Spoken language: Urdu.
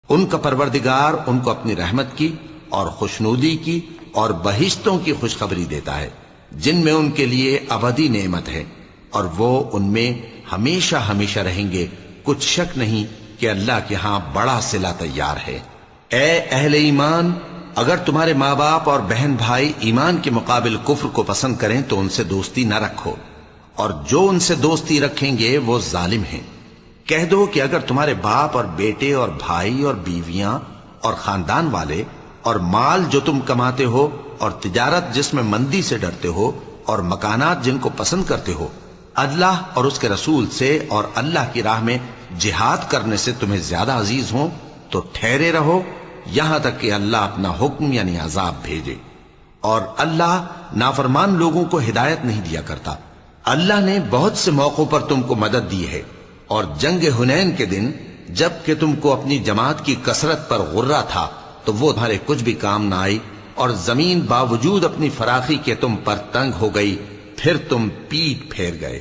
ان کا پروردگار ان کو اپنی رحمت کی اور خوشنودی کی اور بہشتوں کی خوشخبری دیتا ہے جن میں ان کے لیے ابدی نعمت ہے، اور وہ ان میں ہمیشہ ہمیشہ رہیں گے۔ کچھ شک نہیں کہ اللہ کے ہاں بڑا صلہ تیار ہے۔ اے اہل ایمان، اگر تمہارے ماں باپ اور بہن بھائی ایمان کے مقابل کفر کو پسند کریں تو ان سے دوستی نہ رکھو، اور جو ان سے دوستی رکھیں گے وہ ظالم ہیں۔ کہہ دو کہ اگر تمہارے باپ اور بیٹے اور بھائی اور بیویاں اور خاندان والے اور مال جو تم کماتے ہو اور تجارت جس میں مندی سے ڈرتے ہو اور مکانات جن کو پسند کرتے ہو اللہ اور اس کے رسول سے اور اللہ کی راہ میں جہاد کرنے سے تمہیں زیادہ عزیز ہوں تو ٹھہرے رہو یہاں تک کہ اللہ اپنا حکم یعنی عذاب بھیجے، اور اللہ نافرمان لوگوں کو ہدایت نہیں دیا کرتا۔ اللہ نے بہت سے موقعوں پر تم کو مدد دی ہے، اور جنگ حنین کے دن جب کہ تم کو اپنی جماعت کی کثرت پر غرہ تھا تو وہ تمہارے کچھ بھی کام نہ آئی، اور زمین باوجود اپنی فراخی کے تم پر تنگ ہو گئی، پھر تم پیٹ پھیر گئے۔